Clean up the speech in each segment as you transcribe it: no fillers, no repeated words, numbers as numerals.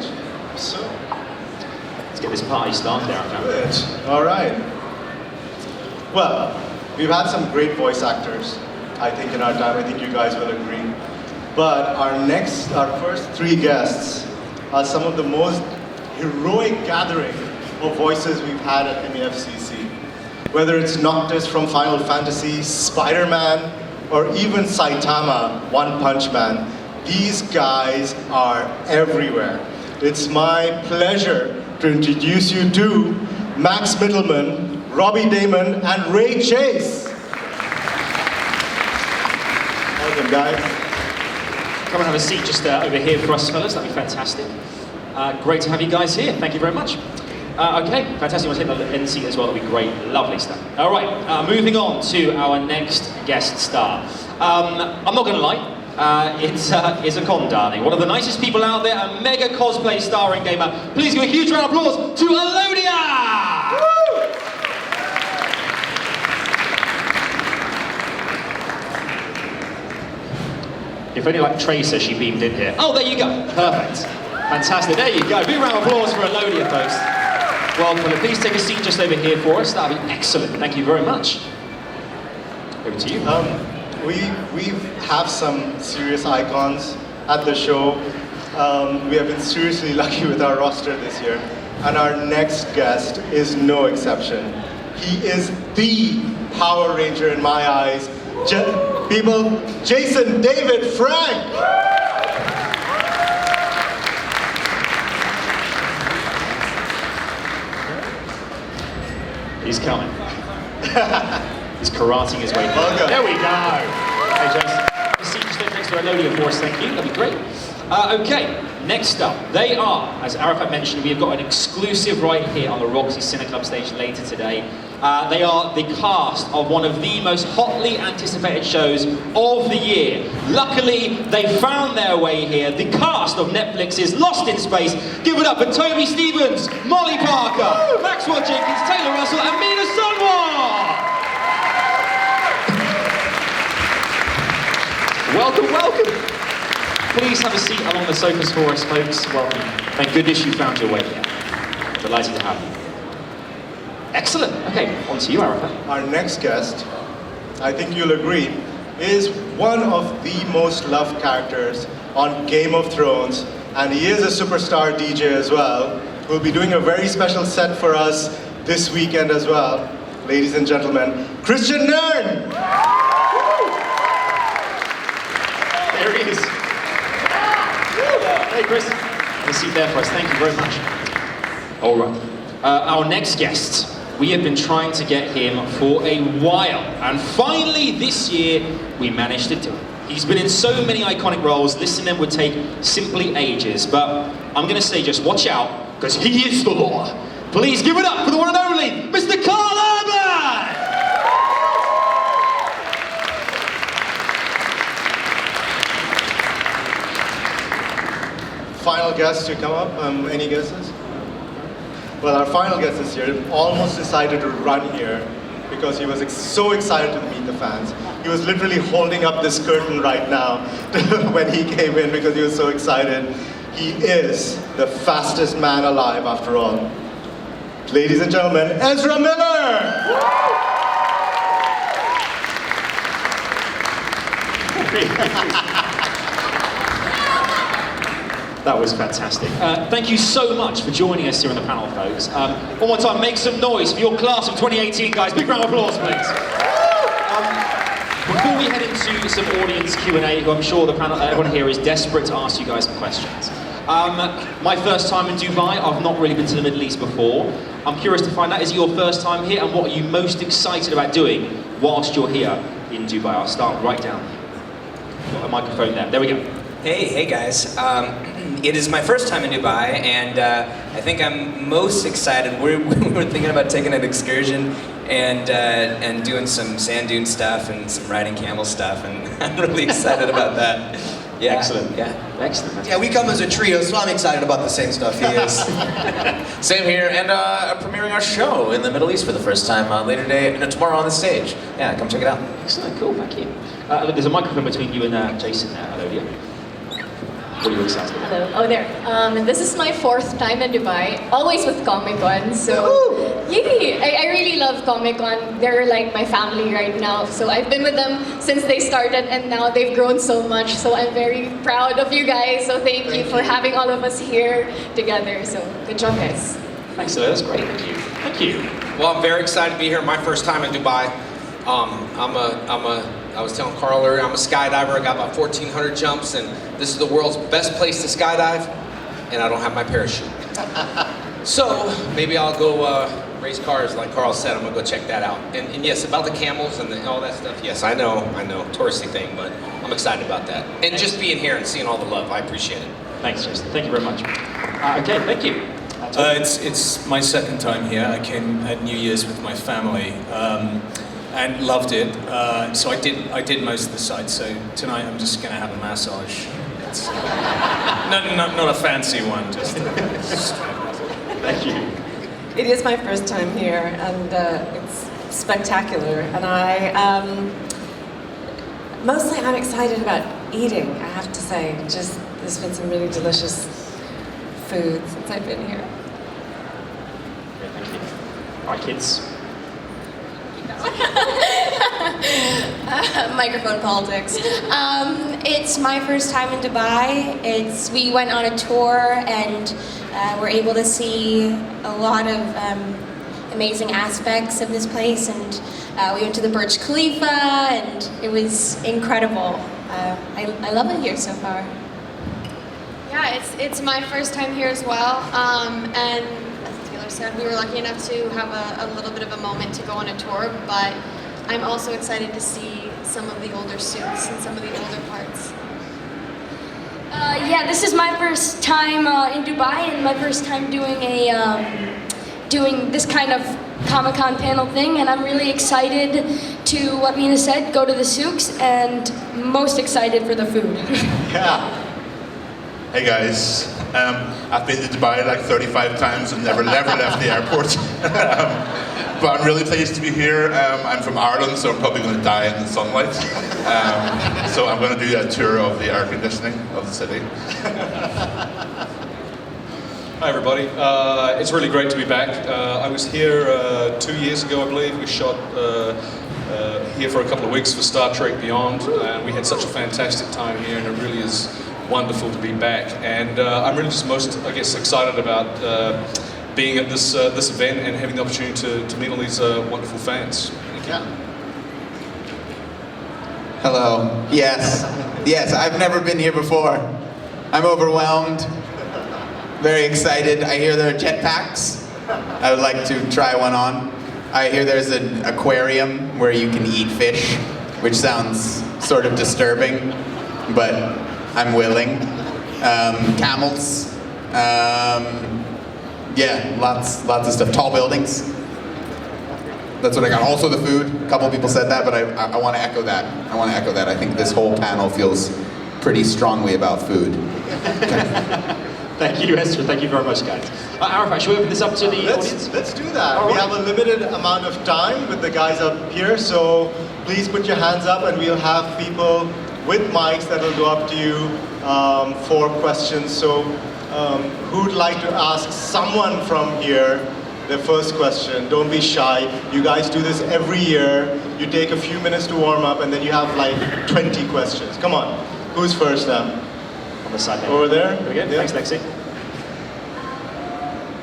stage. So, let's get this party started there. Good. All right. Well, we've had some great voice actors, I think, in our time. I think you guys will agree. But our first three guests are some of the most heroic gathering of voices we've had at MEFCC. Whether it's Noctis from Final Fantasy, Spider-Man, or even Saitama, One Punch Man, these guys are everywhere. It's my pleasure to introduce you to Max Mittelman, Robbie Damon, and Ray Chase. Welcome, guys. Come and have a seat just over here for us, fellas. That'd be fantastic. Great to have you guys here. Thank you very much. Okay, fantastic. You want to take the end seat as well? That'd be great. Lovely stuff. All right, moving on to our next guest star. I'm not going to lie. It's a con, darling. One of the nicest people out there, a mega cosplay star and gamer. Please give a huge round of applause to Alodia! Woo! If only like Tracer, she beamed in here. Oh, there you go. Perfect. Fantastic. There you go. Big round of applause for Alodia, folks. Welcome. Please take a seat just over here for us. That'd be excellent. Thank you very much. Over to you. We have some serious icons at the show. We have been seriously lucky with our roster this year. And our next guest is no exception. He is the Power Ranger in my eyes. People, Jason David Frank! He's coming. He's karateing his way through. Okay. There we go. Hey, Jason. The seat just next to Alodia for us, thank you. That'd be great. Okay, next up, they are, as Arafat mentioned, we have got an exclusive right here on the Roxy Cine Club stage later today. They are the cast of one of the most hotly anticipated shows of the year. Luckily, they found their way here. The cast of Netflix's Lost in Space. Give it up for Toby Stevens, Molly Parker, Maxwell Jenkins, Taylor Russell, and Mina Sundwall. Welcome, welcome. Please have a seat along the sofas for us, folks. Welcome. Thank goodness you found your way here. Delighted to have you. Excellent. Okay, on to you, Arafat. Our next guest, I think you'll agree, is one of the most loved characters on Game of Thrones, and he is a superstar DJ as well, who'll be doing a very special set for us this weekend as well. Ladies and gentlemen, Kristian Nairn! There he is. Hey, Chris. Have a seat there for us. Thank you very much. All right. Our next guest. We have been trying to get him for a while, and finally this year we managed to do it. He's been in so many iconic roles, listing them would take simply ages, but I'm going to say just watch out, because he is the law. Please give it up for the one and only, Mr. Karl! Final guest to come up, any guesses? Well, our final guest this year almost decided to run here because he was so excited to meet the fans. He was literally holding up this curtain right now when he came in because he was so excited. He is the fastest man alive after all. Ladies and gentlemen, Ezra Miller! That was fantastic. Thank you so much for joining us here on the panel, folks. One more time, make some noise for your class of 2018, guys. Big round of applause, please. Before we head into some audience Q&A, who I'm sure the panel, everyone here is desperate to ask you guys some questions. My first time in Dubai, I've not really been to the Middle East before. I'm curious to find out, is it your first time here, and what are you most excited about doing whilst you're here in Dubai? I'll start right down. Got a microphone there. There we go. Hey guys. It is my first time in Dubai, and I think I'm most excited. We're thinking about taking an excursion and doing some sand dune stuff and some riding camel stuff, and I'm really excited about that. Yeah. Excellent. Yeah. Excellent. Yeah, we come as a trio, so I'm excited about the same stuff he is. Same here, and premiering our show in the Middle East for the first time later today, tomorrow on the stage. Yeah, come check it out. Excellent. Cool. Thank you. Look, there's a microphone between you and Jason there, Alodia. What are you excited about? Hello. Oh, there. This is my 4th time in Dubai, always with ComicCon. So, yay! I really love ComicCon. They're like my family right now. So I've been with them since they started, and now they've grown so much. So I'm very proud of you guys. So thank you for having all of us here together. So good job, guys. Thanks, sir. That's great. Thank you. Thank you. Well, I'm very excited to be here. My first time in Dubai. I was telling Karl earlier, I'm a skydiver. I got about 1,400 jumps, and this is the world's best place to skydive, and I don't have my parachute. So maybe I'll go race cars, like Karl said. I'm gonna go check that out. And yes, about the camels and all that stuff. Yes, I know, touristy thing, but I'm excited about that. And just being here and seeing all the love, I appreciate it. Thanks, Justin. Thank you very much. Okay, thank you. It's my 2nd time here. I came at New Year's with my family and loved it. So I did most of the sites. So tonight I'm just going to have a massage. It's, not a fancy one, just. Thank you. It is my first time here, and it's spectacular. And mostly I'm excited about eating. I have to say, there's been some really delicious food since I've been here. Great, thank you. All right, kids. Microphone politics. It's my first time in Dubai. We went on a tour and were able to see a lot of amazing aspects of this place. And we went to the Burj Khalifa, and it was incredible. I love it here so far. Yeah, it's my first time here as well. And as Taylor said, we were lucky enough to have a little bit of a moment to go on a tour, but I'm also excited to see some of the older suits and some of the older parts. Yeah, this is my first time in Dubai, and my first time doing doing this kind of ComicCon panel thing, and I'm really excited to, what Mina said, go to the souks, and most excited for the food. Yeah. Hey guys, I've been to Dubai like 35 times and never left the airport. But I'm really pleased to be here. I'm from Ireland, so I'm probably going to die in the sunlight. So I'm going to do a tour of the air conditioning of the city. Hi everybody, it's really great to be back. I was here 2 years ago, I believe. We shot here for a couple of weeks for Star Trek Beyond, and we had such a fantastic time here, and it really is wonderful to be back. And I'm really just most, I guess, excited about being at this event and having the opportunity to meet all these wonderful fans. Thank you. Yeah. Hello. Yes, I've never been here before. I'm overwhelmed. Very excited. I hear there are jetpacks. I would like to try one on. I hear there's an aquarium where you can eat fish, which sounds sort of disturbing, but I'm willing. Camels. Yeah, lots of stuff. Tall buildings. That's what I got. Also the food. A couple people said that, but I want to echo that. I think this whole panel feels pretty strongly about food. Thank you, Ezra. Thank you very much, guys. Arafat, should we open this up to the audience? Let's do that. We have a limited amount of time with the guys up here, so please put your hands up and we'll have people with mics that will go up to you for questions. So who'd like to ask someone from here their first question? Don't be shy. You guys do this every year. You take a few minutes to warm up and then you have like 20 questions. Come on. Who's first now? On the side there. Over there? Yeah. Thanks, Lexi.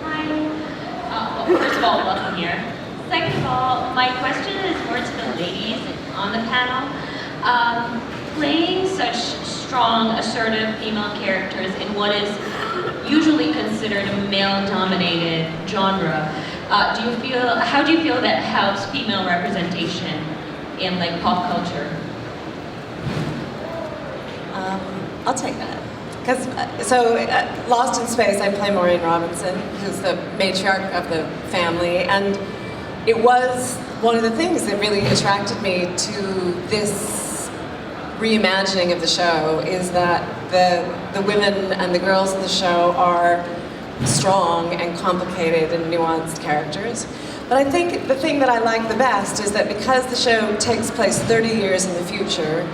Hi. Well, first of all, welcome here. Second of all, my question is more to the ladies on the panel. Playing such strong, assertive female characters in what is usually considered a male-dominated genre, how do you feel that helps female representation in like pop culture? I'll take that. Lost in Space, I play Maureen Robinson, who's the matriarch of the family, and it was one of the things that really attracted me to this reimagining of the show, is that the women and the girls in the show are strong and complicated and nuanced characters. But I think the thing that I like the best is that because the show takes place 30 years in the future,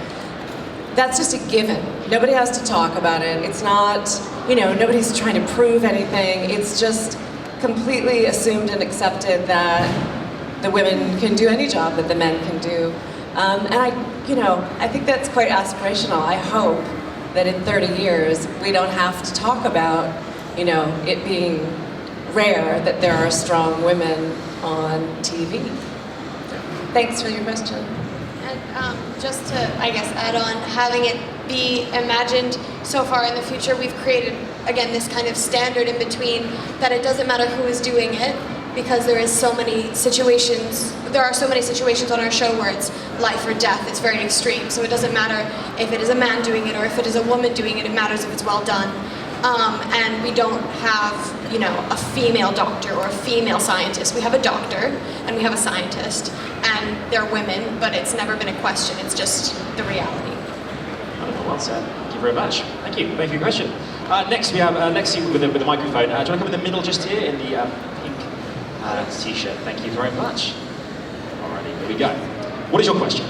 that's just a given. Nobody has to talk about it. It's not, nobody's trying to prove anything. It's just completely assumed and accepted that the women can do any job that the men can do. And I think that's quite aspirational. I hope that in 30 years, we don't have to talk about, it being rare that there are strong women on TV. Thanks for your question. And just to, I guess, add on, having it be imagined so far in the future, we've created, again, this kind of standard in between that it doesn't matter who is doing it, because there are so many situations on our show where it's life or death. It's very extreme. So it doesn't matter if it is a man doing it or if it is a woman doing it. It matters if it's well done. And we don't have, a female doctor or a female scientist. We have a doctor and we have a scientist, and they're women, but it's never been a question. It's just the reality. Wonderful, well said. Thank you very much. Thank you for your question. Next we have Lexi with the microphone. Do you want to come in the middle just here in the pink t-shirt? Thank you very much. Alrighty, here we go. What is your question?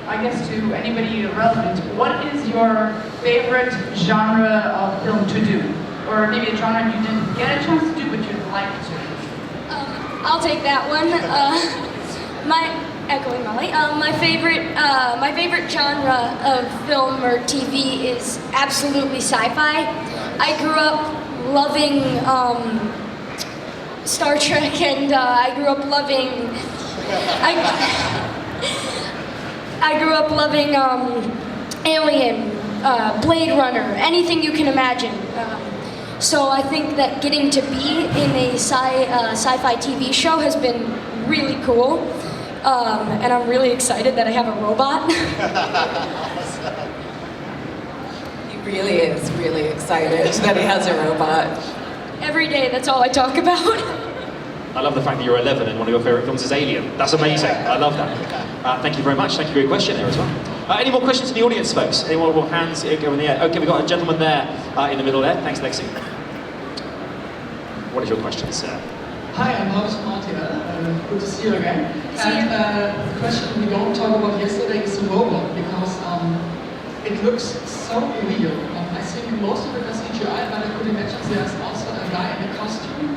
I guess to anybody relevant, what is your favorite genre of film to do? Or maybe a genre you didn't get a chance to do, but you'd like to? I'll take that one. Echoing Molly. My favorite genre of film or TV is absolutely sci-fi. I grew up loving Star Trek, and I grew up loving. I grew up loving Alien, Blade Runner, anything you can imagine. So I think that getting to be in a sci-fi TV show has been really cool. And I'm really excited that I have a robot. He really is really excited that he has a robot. Every day, that's all I talk about. I love the fact that you're 11 and one of your favorite films is Alien. That's amazing. I love that. Thank you very much. Thank you for your question there as well. Any more questions in the audience, folks? Any more hands go in the air? Okay, we've got a gentleman there in the middle there. Thanks, Lexi. What is your question, sir? Hi, I'm Hodor from RTL. Good to see you again. And the question we don't talk about yesterday is the robot, because it looks so real. I think most of it is CGI, but I could imagine there's also a guy in a costume.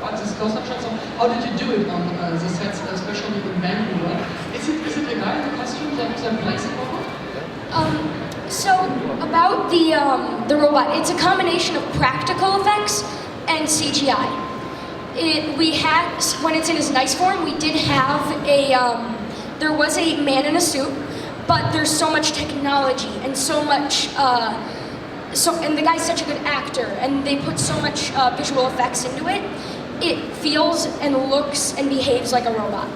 But this close-up shot, so how did you do it on the sets, especially in Vancouver? Is it a guy in a costume that plays the robot? So about the robot, it's a combination of practical effects and CGI. We had, when it's in its nice form, we did have there was a man in a suit, but there's so much technology and so much, and the guy's such a good actor, and they put so much visual effects into it, it feels and looks and behaves like a robot.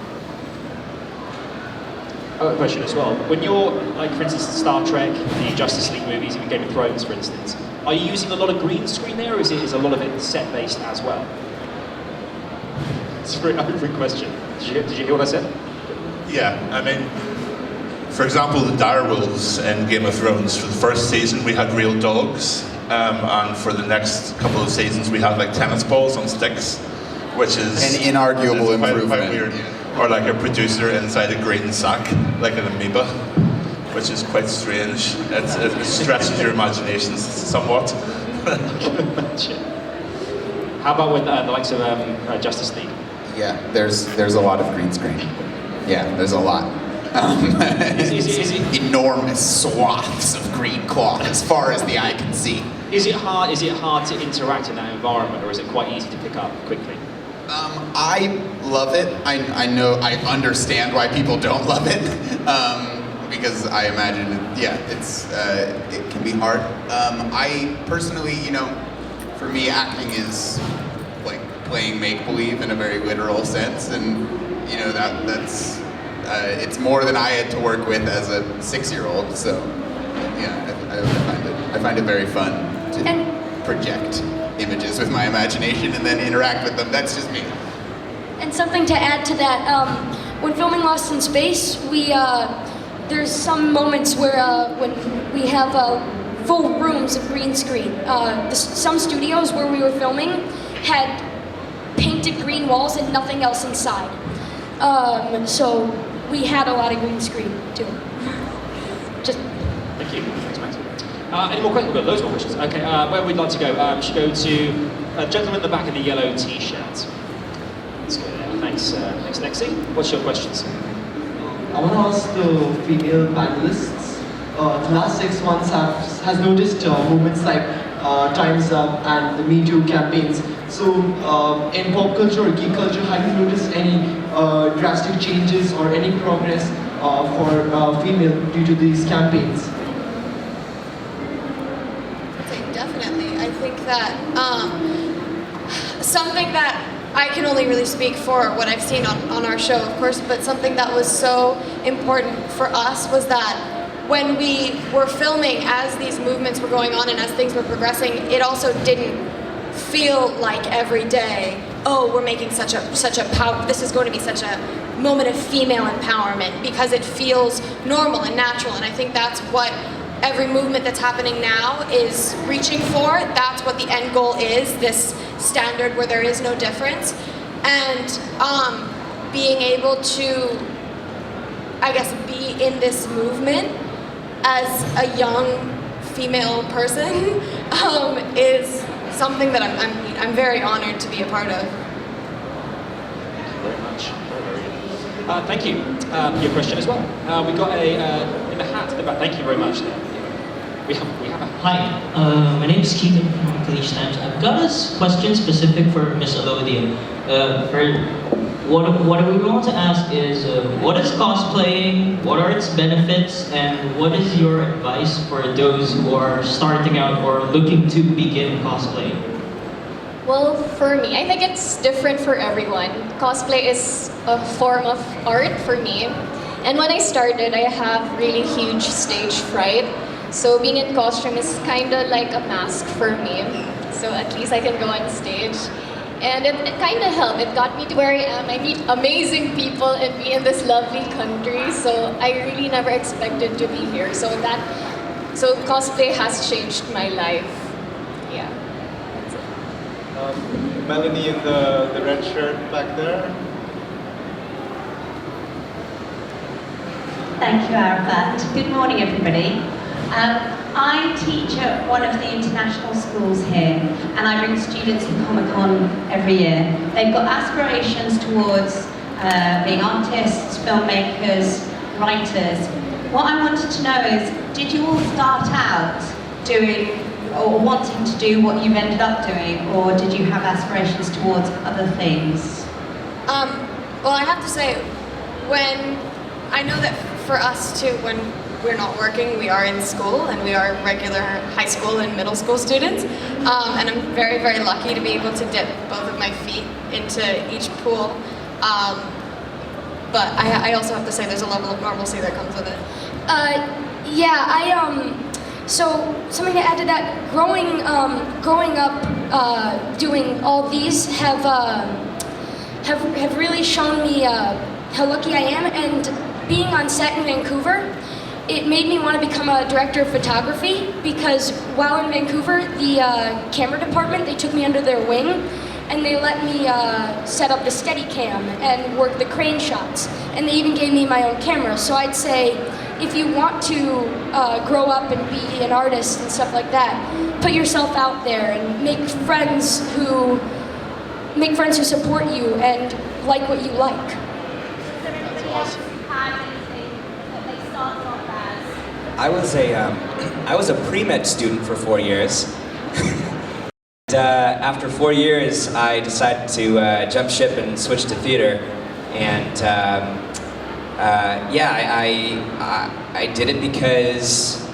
I've got a question as well. When you're, like for instance, Star Trek, the Justice League movies, even Game of Thrones, for instance, are you using a lot of green screen there, or is a lot of it set-based as well? It's a very open question. Did you hear what I said? Yeah, I mean, for example, the direwolves in Game of Thrones, for the first season we had real dogs, and for the next couple of seasons we had like tennis balls on sticks, which is an inarguable improvement. Quite weird. Or like a producer inside a green sack, like an amoeba, which is quite strange. It stretches your imagination somewhat. How about with the likes of Justice League? Yeah, there's a lot of green screen. Yeah, there's a lot. Enormous swaths of green cloth as far as the eye can see. Is it hard to interact in that environment, or is it quite easy to pick up quickly? I love it. I know, I understand why people don't love it, because I imagine, it can be hard. I personally, for me, acting is like playing make-believe in a very literal sense, and that's it's more than I had to work with as a 6-year-old. So yeah, I find it very fun to project images with my imagination and then interact with them. That's just me. And something to add to that, when filming Lost in Space, there's some moments where when we have full rooms of green screen. Some studios where we were filming had painted green walls and nothing else inside. So we had a lot of green screen too. Thank Thank you. Thanks, Max. Any more questions? We've got loads more questions. Okay, where we'd like to go? We should go to a gentleman in the back in the yellow t-shirt. Let's go there. Thanks, Lexi. What's your questions? I want to ask the female panelists. The last 6 months has noticed movements like Time's Up and the Me Too campaigns. So in pop culture or geek culture, have you noticed any drastic changes or any progress for female due to these campaigns? Definitely. I think that something that I can only really speak for what I've seen on our show, of course, but something that was so important for us was that when we were filming, as these movements were going on and as things were progressing, it also didn't feel like every day, oh, we're making such a power, this is going to be such a moment of female empowerment, because it feels normal and natural. And I think that's what every movement that's happening now is reaching for. That's what the end goal is, this standard where there is no difference. And being able to, I guess, be in this movement as a young female person is something that I'm very honored to be a part of. Thank you very much. Thank you. Your question as well. We got a in the hat at the back. Thank you very much. We have a... Hi, my name is Keegan from College Times. I've got a question specific for Miss Alodia. What we want to ask is, what is cosplaying, what are its benefits, and what is your advice for those who are starting out or looking to begin cosplaying? Well, for me, I think it's different for everyone. Cosplay is a form of art for me. And when I started, I have really huge stage fright. So being in costume is kind of like a mask for me. So at least I can go on stage. And it kind of helped. It got me to where I am. I meet amazing people and be in this lovely country. So I really never expected to be here. So cosplay has changed my life. Yeah. That's it. Melanie in the red shirt back there. Thank you, Arafat. Good morning, everybody. I teach at one of the international schools here, and I bring students to ComicCon every year. They've got aspirations towards being artists, filmmakers, writers. What I wanted to know is, did you all start out doing or wanting to do what you've ended up doing, or did you have aspirations towards other things? Well, I have to say, when I know that for us too, when we're not working, we are in school, and we are regular high school and middle school students. And I'm very, very lucky to be able to dip both of my feet into each pool. But I also have to say there's a level of normalcy that comes with it. So something to add to that, growing up doing all these have really shown me how lucky I am, and being on set in Vancouver, it made me want to become a director of photography, because while in Vancouver, the camera department, they took me under their wing, and they let me set up the Steadicam and work the crane shots, and they even gave me my own camera. So I'd say, if you want to grow up and be an artist and stuff like that, put yourself out there and make friends who support you and like what you like. That's awesome. I was a pre-med student for 4 years. And, after 4 years, I decided to jump ship and switch to theater. And I did it because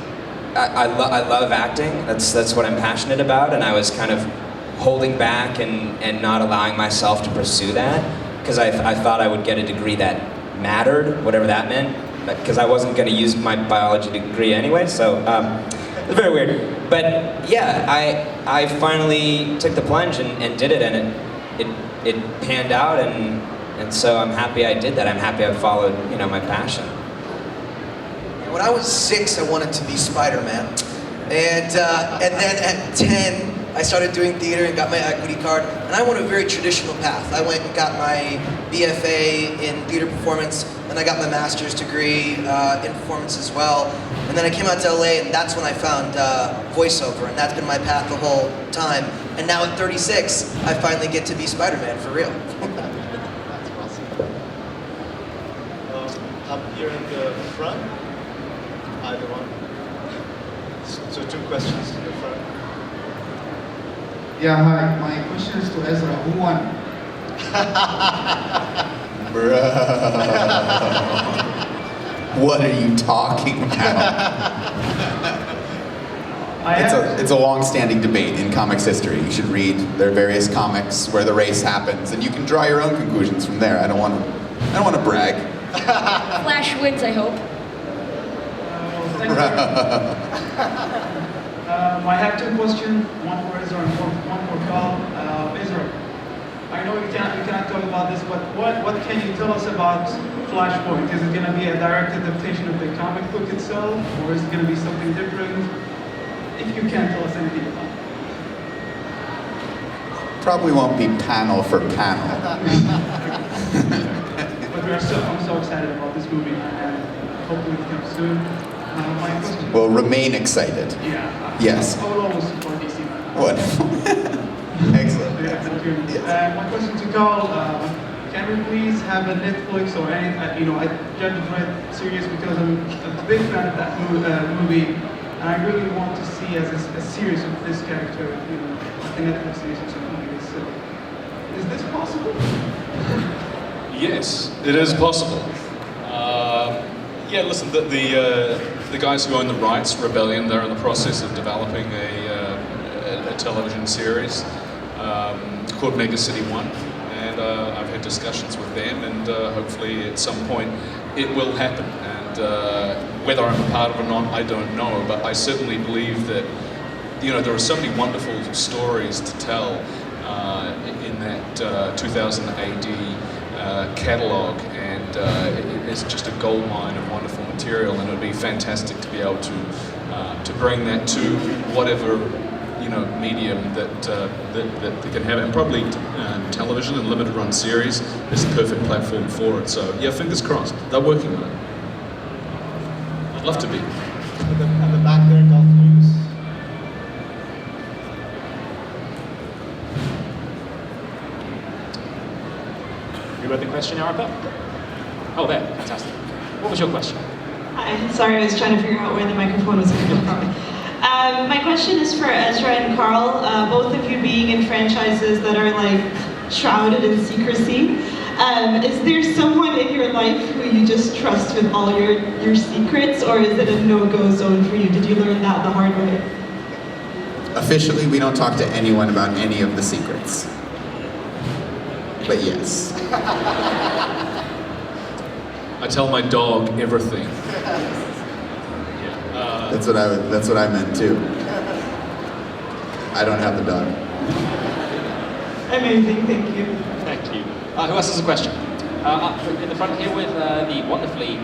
I love acting. That's what I'm passionate about, and I was kind of holding back and not allowing myself to pursue that, because I thought I would get a degree that mattered, whatever that meant, because I wasn't going to use my biology degree anyway, so it was very weird. But yeah, I finally took the plunge and did it, and it panned out, and so I'm happy I did that. I'm happy I followed, my passion. When I was 6, I wanted to be Spider-Man, and then at 10, I started doing theater and got my equity card, and I went a very traditional path. I went and got my BFA in theater performance, and I got my master's degree in performance as well. And then I came out to LA, and that's when I found voiceover, and that's been my path the whole time. And now at 36, I finally get to be Spider-Man for real. That's awesome. Up here in the front, either one. So 2 questions in the front. Yeah, hi. My question is to Ezra. Who won? What are you talking about? It's a long-standing debate in comics history. You should read their various comics where the race happens, and you can draw your own conclusions from there. I don't want to brag. Flash wins, I hope. Thank you. I have 2 questions, one for Ezra and one for Karl. Ezra, I know you cannot talk about this, but what can you tell us about Flashpoint? Is it going to be a direct adaptation of the comic book itself, or is it going to be something different? If you can tell us anything about it. Probably won't be panel for panel. But I'm so excited about this movie, and hopefully it comes soon. My question. We'll remain excited. Yeah. Yes. I would always support DC. Wonderful. Excellent. Yeah, thank you. My question to Karl, can we please have a Netflix or any, I judge the Dredd series because I'm a big fan of that movie, and I really want to see as a series of this character, a Netflix series or something like this. So, is this possible? Yes, it is possible. Yeah, listen, the guys who own the rights, Rebellion, they're in the process of developing a television series called Mega City 1, and I've had discussions with them, and hopefully at some point it will happen. And whether I'm a part of it or not, I don't know, but I certainly believe that there are so many wonderful stories to tell in that 2000 AD catalog, and it's just a gold mine of wonderful material, and it would be fantastic to be able to bring that to whatever medium that they can have, and probably television and limited run series is the perfect platform for it. So yeah, fingers crossed. They're working on it. I'd love to be. At the back there, Golf News. You read the question, Erica? Oh, there. Fantastic. What was your question? Hi. Sorry, I was trying to figure out where the microphone was coming from. My question is for Ezra and Karl, both of you being in franchises that are shrouded in secrecy. Is there someone in your life who you just trust with all your secrets, or is it a no-go zone for you? Did you learn that the hard way? Officially, we don't talk to anyone about any of the secrets. But yes. I tell my dog everything. That's what I meant too. I don't have the dog. Amazing, thank you. Thank you. Who else has a question? Up in the front here with the wonderfully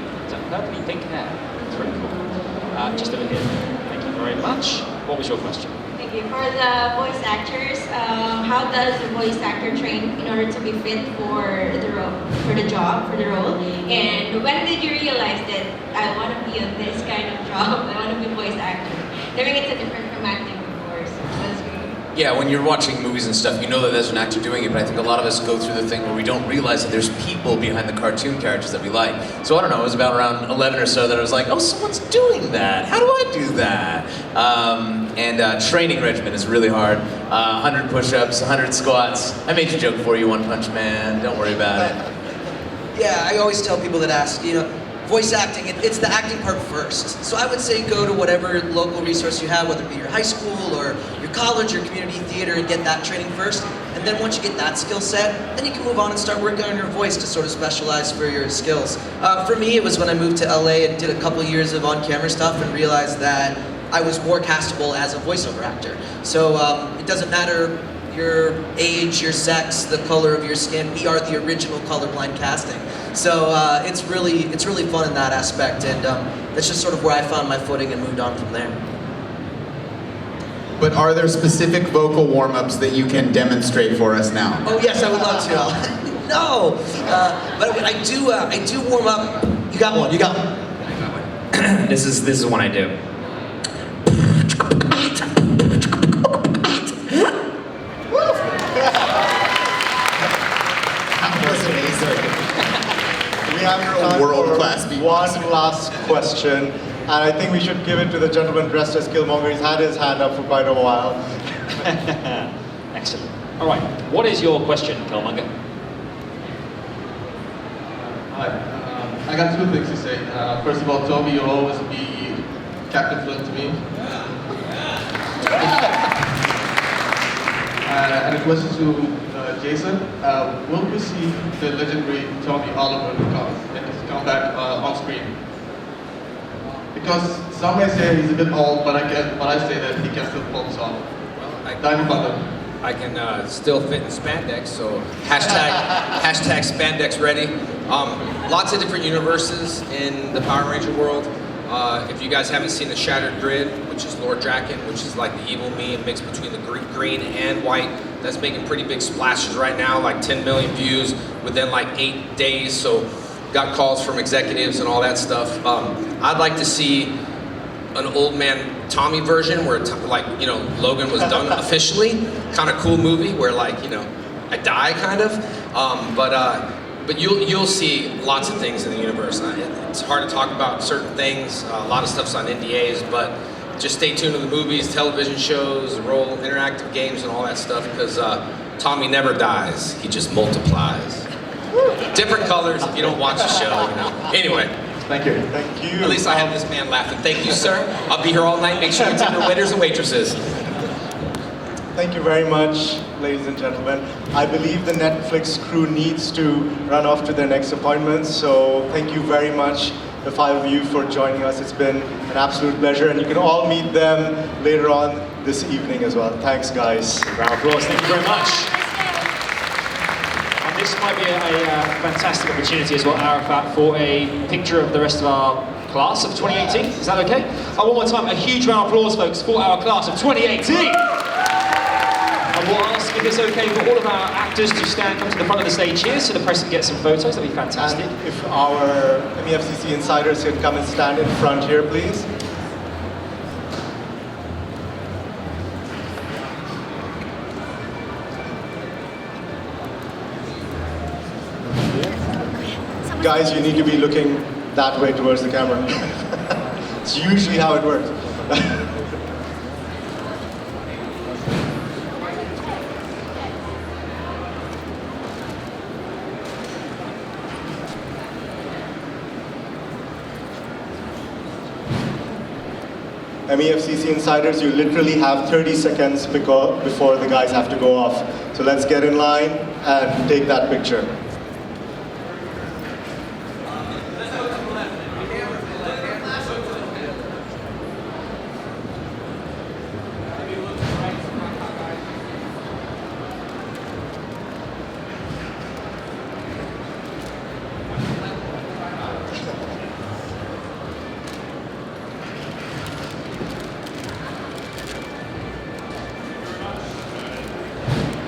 purpley pink hair. It's very cool. Just over here. Thank you very much. What was your question? Thank you. For the voice actors, how does a voice actor train in order to be fit for the role, for the role? And when did you realize that I want to be on this kind of job? I want to be a voice actor. I think it's different from acting, of course. That's great. Yeah, when you're watching movies and stuff, you know that there's an actor doing it, but I think a lot of us go through the thing where we don't realize that there's people behind the cartoon characters that we like. So I don't know, it was about around 11 or so that I was like, oh, someone's doing that. How do I do that? Training regimen is really hard. 100 push-ups, 100 squats. I made your joke for you, One Punch Man. Don't worry about it. Yeah, I always tell people that ask, voice acting, it's the acting part first. So I would say go to whatever local resource you have, whether it be your high school or your college or community theater, and get that training first. And then once you get that skill set, then you can move on and start working on your voice to sort of specialize for your skills. For me, it was when I moved to LA and did a couple years of on-camera stuff and realized that I was more castable as a voiceover actor. So it doesn't matter your age, your sex, the color of your skin. We are the original colorblind casting. So it's really fun in that aspect, and that's just sort of where I found my footing and moved on from there. But are there specific vocal warm-ups that you can demonstrate for us now? Oh yes, I would love to. No, but I do warm up. You got one. this is one I do. We have time for one last question, and I think we should give it to the gentleman dressed as Killmonger. He's had his hand up for quite a while. Excellent. All right, what is your question, Killmonger? Hi. I got two things to say. First of all, Toby, you'll always be Captain Flint to me. And a question to Jason. Will we see the legendary Toby Oliver come back on screen? Because some may say he's a bit old, but I say that he can still pull this off. Diamond Butler. I can still fit in spandex, so hashtag spandex ready. Lots of different universes in the Power Ranger world. If you guys haven't seen the Shattered Grid, which is Lord Draken, which is like the evil me, a mix between the green and white, that's making pretty big splashes right now, like 10 million views within like 8 days, so got calls from executives and all that stuff. I'd like to see an old man Tommy version where Logan was done officially. Kind of cool movie where I die kind of. But you'll see lots of things in the universe. It's hard to talk about certain things. A lot of stuff's on NDAs, but just stay tuned to the movies, television shows, role, interactive games, and all that stuff because Tommy never dies. He just multiplies. Different colors if you don't watch the show. Anyway. Thank you. Thank you. At least I have this man laughing. Thank you, sir. I'll be here all night. Make sure you tip your waiters and waitresses. Thank you very much, ladies and gentlemen. I believe the Netflix crew needs to run off to their next appointments, so thank you very much, the 5 of you, for joining us. It's been an absolute pleasure, and you can all meet them later on this evening as well. Thanks, guys. Round of applause. Thank you very much. This might be a fantastic opportunity as well, Arafat, for a picture of the rest of our class of 2018. Is that okay? One more time, a huge round of applause, folks, for our class of 2018. And we'll ask if it's okay for all of our actors to come to the front of the stage here so the press can get some photos. That'd be fantastic. And if our MEFCC insiders can come and stand in front here, please. Guys, you need to be looking that way towards the camera. It's usually how it works. MEFCC insiders, you literally have 30 seconds before the guys have to go off. So let's get in line and take that picture.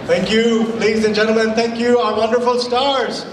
Thank you, ladies and gentlemen. Thank you, our wonderful stars.